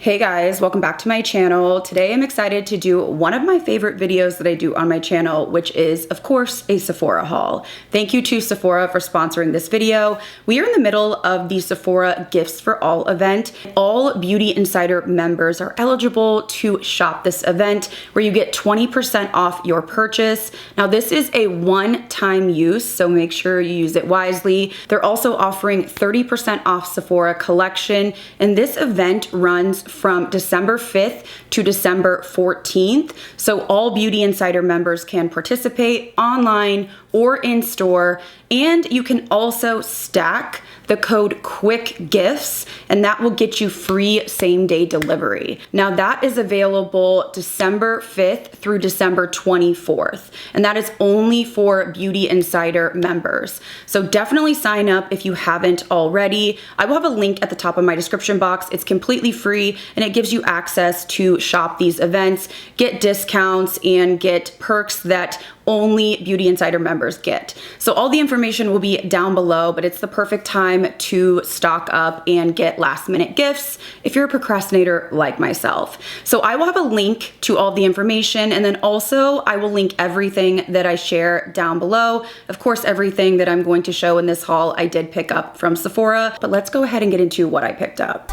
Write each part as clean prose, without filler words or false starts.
Hey guys, welcome back to my channel. Today I'm excited to do one of my favorite videos that I do on my channel, which is of course a Sephora haul. Thank you to Sephora for sponsoring this video. We are in the middle of the Sephora Gifts for All event. All Beauty Insider members are eligible to shop this event where you get 20% off your purchase. Now this is a one-time use, so make sure you use it wisely. They're also offering 30% off Sephora collection, and this event runs from December 5th to December 14th. So all Beauty Insider members can participate online or in store, and you can also stack the code QUICKGIFTS, and that will get you free same-day delivery. Now that is available December 5th through December 24th, and that is only for Beauty Insider members. So definitely sign up if you haven't already. I will have a link at the top of my description box. It's completely free, and it gives you access to shop these events, get discounts, and get perks that only Beauty Insider members get. So all the information will be down below, but it's the perfect time to stock up and get last minute gifts if you're a procrastinator like myself. So I will have a link to all the information, and then also I will link everything that I share down below. Of course, everything that I'm going to show in this haul I did pick up from Sephora, but let's go ahead and get into what I picked up.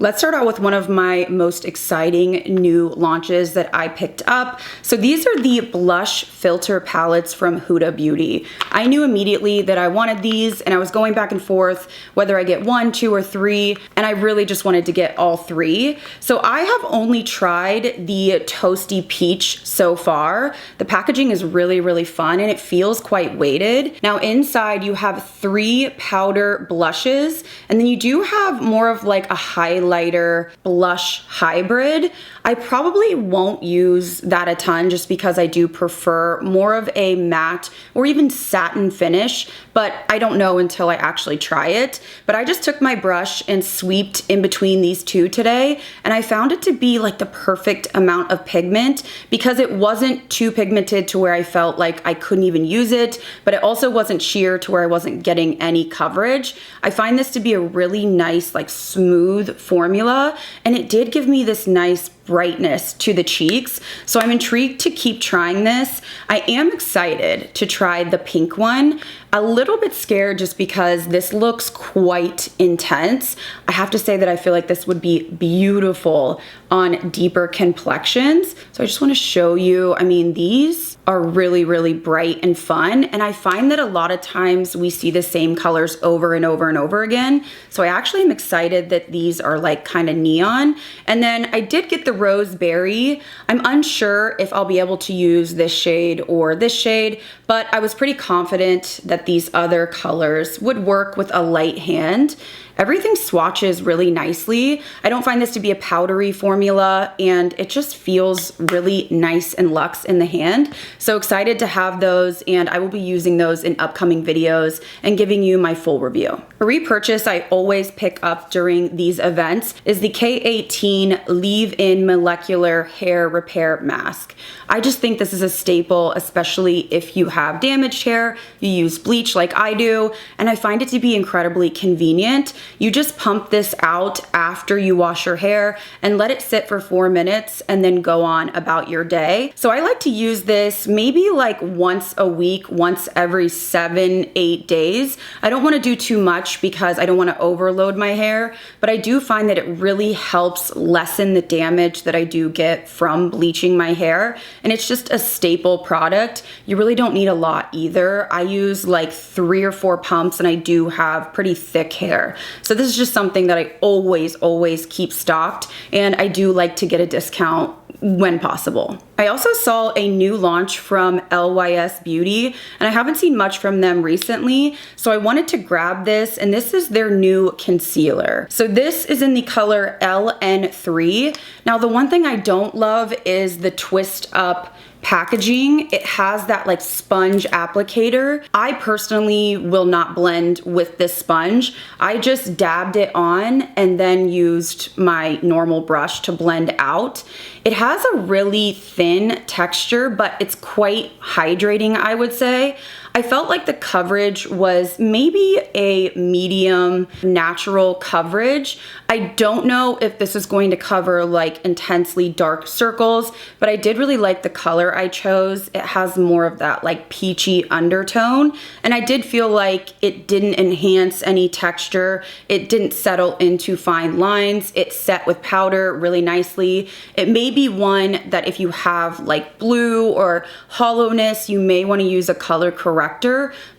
Let's start out with one of my most exciting new launches that I picked up. So these are the blush filter palettes from Huda Beauty. I knew immediately that I wanted these, and I was going back and forth whether I get one, two, or three, and I really just wanted to get all three. So I have only tried the Toasty Peach so far. The packaging is really, really fun, and it feels quite weighted. Now inside you have 3 powder blushes, and then you do have more of like a highlighter blush hybrid. I probably won't use that a ton just because I do prefer more of a matte or even satin finish, but I don't know until I actually try it. But I just took my brush and sweeped in between these two today, and I found it to be like the perfect amount of pigment because it wasn't too pigmented to where I felt like I couldn't even use it, but it also wasn't sheer to where I wasn't getting any coverage. I find this to be a really nice, like smooth formula, and it did give me this nice brightness to the cheeks. So I'm intrigued to keep trying this. I am excited to try the pink one. A little bit scared just because this looks quite intense. I have to say that I feel like this would be beautiful on deeper complexions. So I just want to show you, I mean, these are really, really bright and fun. And I find that a lot of times we see the same colors over and over and over again. So I actually am excited that these are like kind of neon. And then I did get the Rose Berry. I'm unsure if I'll be able to use this shade or this shade, but I was pretty confident that these other colors would work with a light hand. Everything swatches really nicely. I don't find this to be a powdery formula, and it just feels really nice and luxe in the hand. So excited to have those, and I will be using those in upcoming videos and giving you my full review. A repurchase I always pick up during these events is the K18 Leave-In Molecular Hair Repair Mask. I just think this is a staple, especially if you have damaged hair, you use bleach like I do, and I find it to be incredibly convenient. You just pump this out after you wash your hair and let it sit for 4 minutes and then go on about your day. So I like to use this maybe like once a week, once every 7-8 days. I don't want to do too much because I don't want to overload my hair, but I do find that it really helps lessen the damage that I do get from bleaching my hair. And it's just a staple product. You really don't need a lot either. I use like 3 or 4 pumps, and I do have pretty thick hair. So this is just something that I always keep stocked, and I do like to get a discount when possible. I also saw a new launch from LYS Beauty, and I haven't seen much from them recently, so I wanted to grab this, and this is their new concealer. So this is in the color LN3. Now the one thing I don't love is the twist up packaging. It has that like sponge applicator. I personally will not blend with this sponge. I just dabbed it on and then used my normal brush to blend out. It has a really thin texture, but it's quite hydrating, I would say. I felt like the coverage was maybe a medium natural coverage. I don't know if this is going to cover like intensely dark circles, but I did really like the color I chose. It has more of that like peachy undertone, and I did feel like it didn't enhance any texture. It didn't settle into fine lines. It set with powder really nicely. It may be one that if you have like blue or hollowness, you may want to use a color corrector.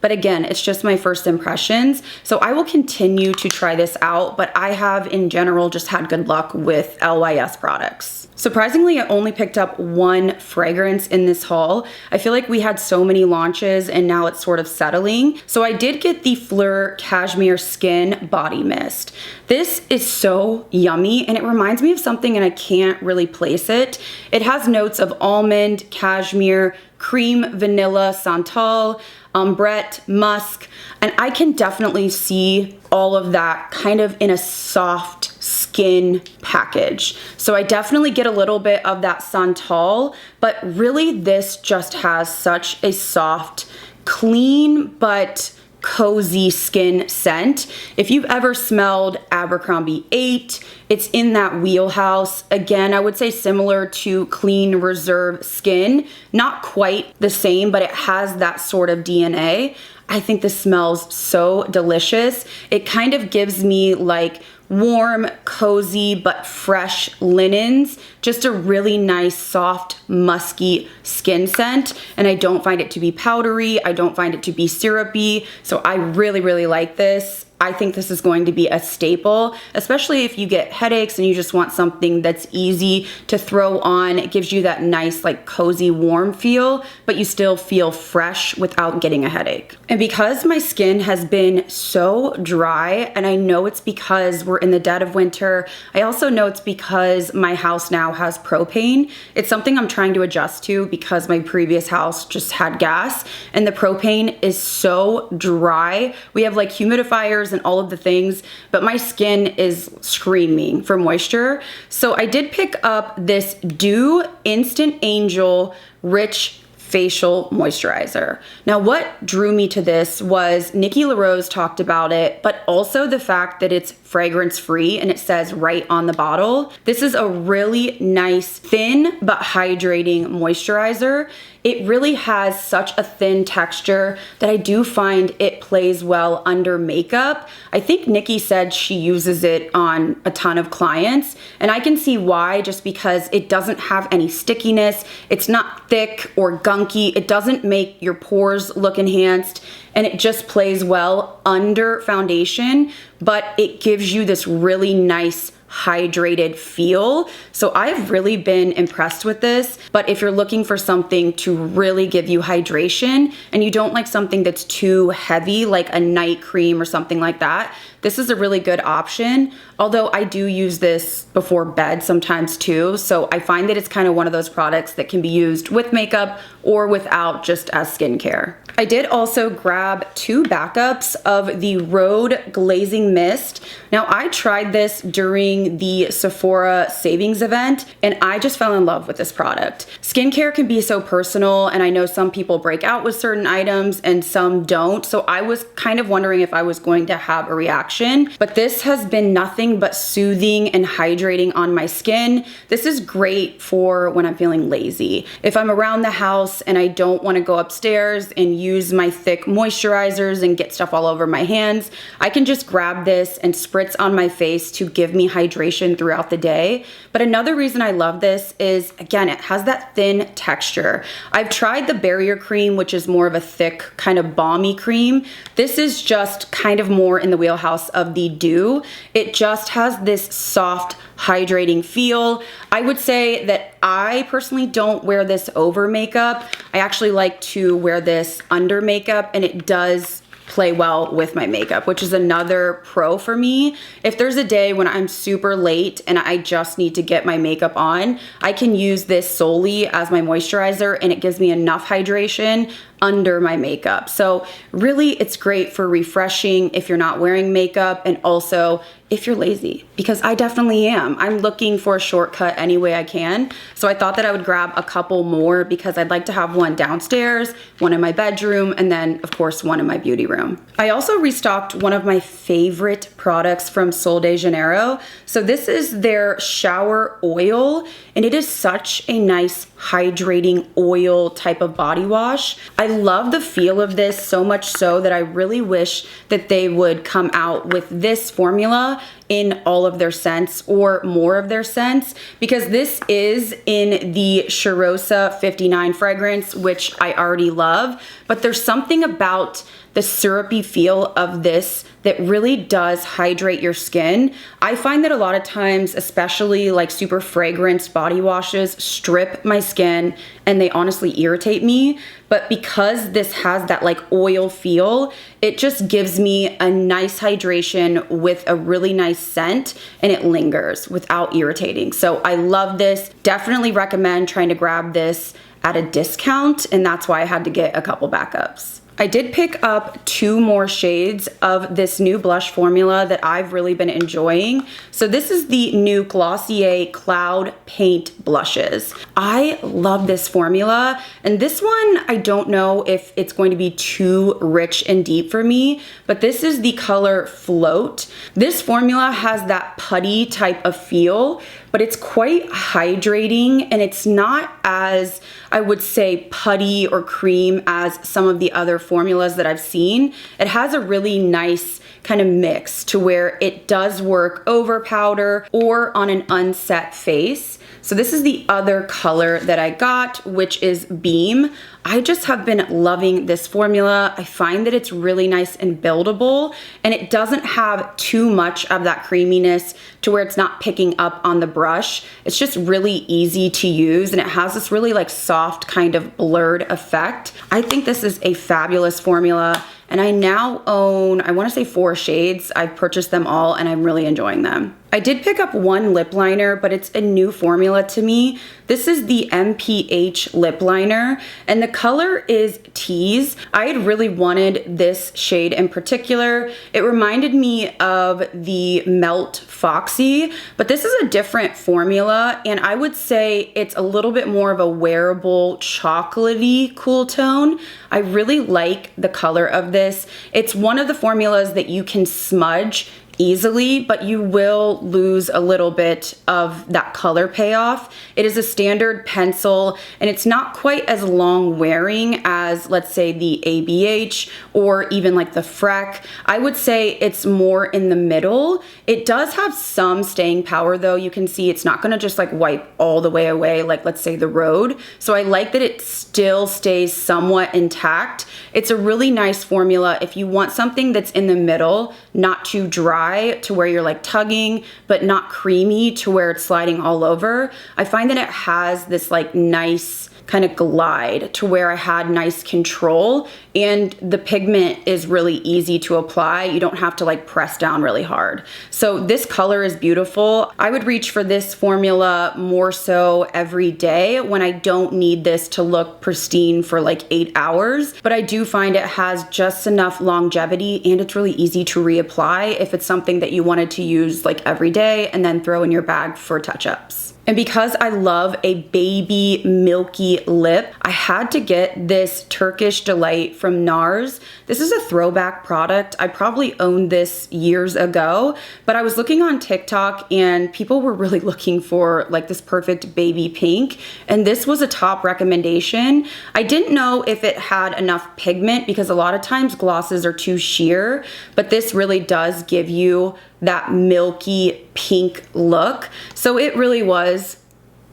But again, it's just my first impressions. So I will continue to try this out, but I have in general just had good luck with LYS products. Surprisingly, I only picked up one fragrance in this haul. I feel like we had so many launches and now it's sort of settling. So I did get the Fleur Cashmere Skin Body Mist. This is so yummy and it reminds me of something and I can't really place it. It has notes of almond, cashmere, cream, vanilla, santal, ambrette, musk, and I can definitely see all of that kind of in a soft skin package. So I definitely get a little bit of that santal, but really this just has such a soft, clean, but cozy skin scent. If you've ever smelled Abercrombie 8, it's in that wheelhouse. Again, I would say similar to Clean Reserve Skin. Not quite the same, but it has that sort of DNA. I think this smells so delicious. It kind of gives me like warm, cozy, but fresh linens. Just a really nice, soft, musky skin scent. And I don't find it to be powdery. I don't find it to be syrupy. So I really, really like this. I think this is going to be a staple, especially if you get headaches and you just want something that's easy to throw on. It gives you that nice, like cozy, warm feel, but you still feel fresh without getting a headache. And because my skin has been so dry, and I know it's because we're in the dead of winter, I also know it's because my house now has propane. It's something I'm trying to adjust to because my previous house just had gas, and the propane is so dry. We have like humidifiers and all of the things, but my skin is screaming for moisture. So I did pick up this Dew Instant Angel Rich Facial Moisturizer. Now, what drew me to this was Nikki LaRose talked about it, but also the fact that it's fragrance free and it says right on the bottle. This is a really nice, thin but hydrating moisturizer. It really has such a thin texture that I do find it plays well under makeup. I think Nikki said she uses it on a ton of clients, and I can see why, just because it doesn't have any stickiness. It's not thick or gunky. It doesn't make your pores look enhanced, and it just plays well under foundation, but it gives you this really nice hydrated feel. So I've really been impressed with this, but if you're looking for something to really give you hydration and you don't like something that's too heavy, like a night cream or something like that, this is a really good option. Although I do use this before bed sometimes too, so I find that it's kind of one of those products that can be used with makeup or without, just as skincare. I did also grab 2 backups of the Rhode Glazing Mist. Now, I tried this during the Sephora savings event and I just fell in love with this product. Skincare can be so personal, and I know some people break out with certain items and some don't, so I was kind of wondering if I was going to have a reaction, but this has been nothing but soothing and hydrating on my skin. This is great for when I'm feeling lazy. If I'm around the house and I don't want to go upstairs and use my thick moisturizers and get stuff all over my hands, I can just grab this and spritz on my face to give me hydration throughout the day. But another reason I love this is, again, it has that thin texture. I've tried the barrier cream, which is more of a thick kind of balmy cream. This is just kind of more in the wheelhouse of the Dew. It just has this soft, hydrating feel. I would say that I personally don't wear this over makeup. I actually like to wear this under makeup, and it does play well with my makeup, which is another pro for me. If there's a day when I'm super late and I just need to get my makeup on, I can use this solely as my moisturizer, and it gives me enough hydration under my makeup. So really, it's great for refreshing if you're not wearing makeup, and also if you're lazy, because I definitely am. I'm looking for a shortcut any way I can. So I thought that I would grab a couple more because I'd like to have one downstairs, one in my bedroom, and then of course one in my beauty room. I also restocked one of my favorite products from Sol de Janeiro. So this is their shower oil, and it is such a nice hydrating oil type of body wash. I love the feel of this so much so that I really wish that they would come out with this formula in all of their scents or more of their scents, because this is in the Cheirosa 59 fragrance, which I already love, but there's something about the syrupy feel of this that really does hydrate your skin. I find that a lot of times, especially like super fragranced body washes, strip my skin and they honestly irritate me. But because this has that like oil feel, it just gives me a nice hydration with a really nice scent, and it lingers without irritating. So I love this. Definitely recommend trying to grab this at a discount, and that's why I had to get a couple backups. I did pick up 2 more shades of this new blush formula that I've really been enjoying. So this is the new Glossier Cloud Paint Blushes. I love this formula, and this one, I don't know if it's going to be too rich and deep for me, but this is the color Float. This formula has that putty type of feel, but it's quite hydrating, and it's not as, I would say, putty or cream as some of the other formulas that I've seen. It has a really nice kind of mix to where it does work over powder or on an unset face. So this is the other color that I got, which is Beam. I just have been loving this formula. I find that it's really nice and buildable, and it doesn't have too much of that creaminess to where it's not picking up on the brush. It's just really easy to use, and it has this really like soft kind of blurred effect. I think this is a fabulous formula, and I now own, I want to say 4 shades. I've purchased them all, and I'm really enjoying them. I did pick up 1 lip liner, but it's a new formula to me. This is the MPH lip liner, and the color is Tease. I had really wanted this shade in particular. It reminded me of the Melt Foxy, but this is a different formula, and I would say it's a little bit more of a wearable, chocolatey cool tone. I really like the color of this. It's one of the formulas that you can smudge easily, but you will lose a little bit of that color payoff. It is a standard pencil, and it's not quite as long wearing as, let's say, the ABH or even like the Freck. I would say it's more in the middle. It does have some staying power though. You can see it's not gonna just like wipe all the way away like, let's say, the Road. So I like that it still stays somewhat intact. It's a really nice formula if you want something that's in the middle, not too dry to where you're like tugging, but not creamy to where it's sliding all over. I find that it has this like nice kind of glide to where I had nice control, and the pigment is really easy to apply. You don't have to like press down really hard. So this color is beautiful. I would reach for this formula more so every day when I don't need this to look pristine for like 8 hours, but I do find it has just enough longevity, and it's really easy to reapply if it's something that you wanted to use like every day and then throw in your bag for touch-ups. And because I love a baby milky lip, I had to get this Turkish Delight from NARS. This is a throwback product. I probably owned this years ago, but I was looking on TikTok and people were really looking for like this perfect baby pink, and this was a top recommendation. I didn't know if it had enough pigment because a lot of times glosses are too sheer, but this really does give you that milky pink look. So it really was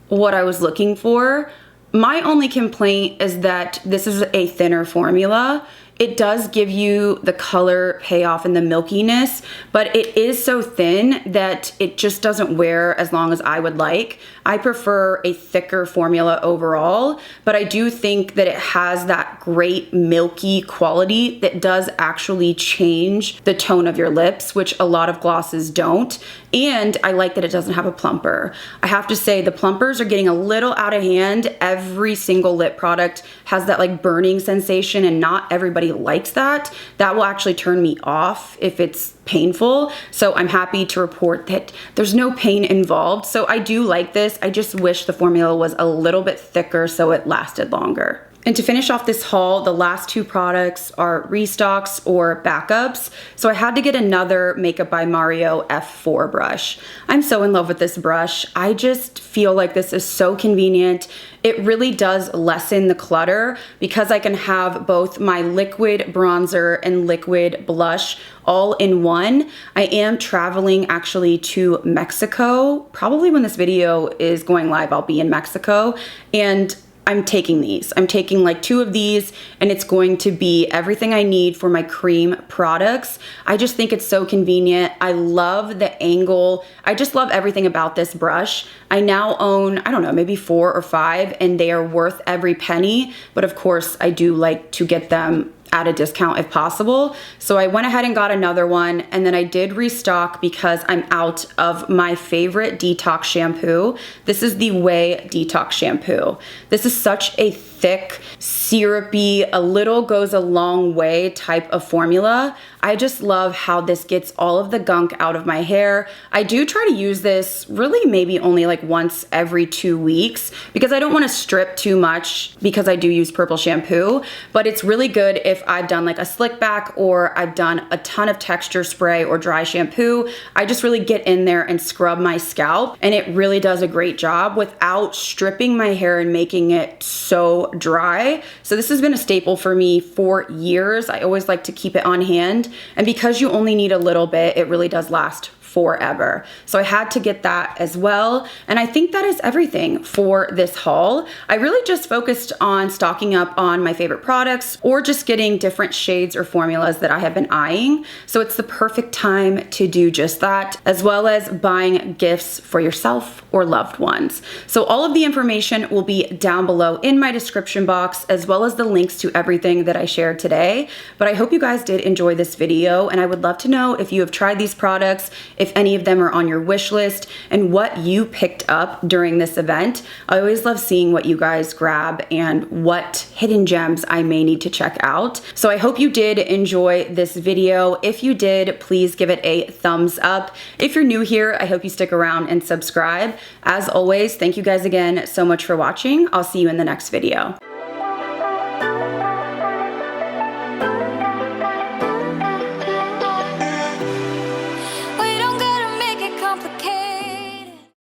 what I was looking for. My only complaint is that this is a thinner formula. it does give you the color payoff and the milkiness, but it is so thin that it just doesn't wear as long as I would like. I prefer a thicker formula overall, but I do think that it has that great milky quality that does actually change the tone of your lips, which a lot of glosses don't. And I like that it doesn't have a plumper. I have to say the plumpers are getting a little out of hand. Every single lip product has that like burning sensation, and not everybody likes that. That will actually turn me off if it's painful. So I'm happy to report that there's no pain involved. So I do like this. I just wish the formula was a little bit thicker so it lasted longer. And to finish off this haul, the last two products are restocks or backups. So I had to get another Makeup by Mario F4 brush. I'm so in love with this brush. I just feel like this is so convenient. It really does lessen the clutter because I can have both my liquid bronzer and liquid blush all in one. I am traveling actually to Mexico. Probably when this video is going live, I'll be in Mexico, and I'm taking these. I'm taking like 2 of these, and it's going to be everything I need for my cream products. I just think it's so convenient. I love the angle. I just love everything about this brush. I now own, I don't know, maybe 4 or 5, and they are worth every penny. But of course, I do like to get them at a discount if possible. So I went ahead and got another one, and then I did restock because I'm out of my favorite detox shampoo. This is the Way Detox Shampoo. This is such a thick, syrupy, a little goes a long way type of formula. I just love how this gets all of the gunk out of my hair. I do try to use this really maybe only like once every 2 weeks because I don't want to strip too much because I do use purple shampoo, but it's really good if I've done like a slick back or I've done a ton of texture spray or dry shampoo. I just really get in there and scrub my scalp, and it really does a great job without stripping my hair and making it so dry. So this has been a staple for me for years. I always like to keep it on hand, and because you only need a little bit, it really does last forever. So I had to get that as well. And I think that is everything for this haul. I really just focused on stocking up on my favorite products or just getting different shades or formulas that I have been eyeing. So it's the perfect time to do just that, as well as buying gifts for yourself or loved ones. So all of the information will be down below in my description box, as well as the links to everything that I shared today. But I hope you guys did enjoy this video, and I would love to know if you have tried these products, if any of them are on your wish list, and what you picked up during this event. I always love seeing what you guys grab and what hidden gems I may need to check out. So I hope you did enjoy this video. If you did, please give it a thumbs up. If you're new here, I hope you stick around and subscribe. As always, thank you guys again so much for watching. I'll see you in the next video.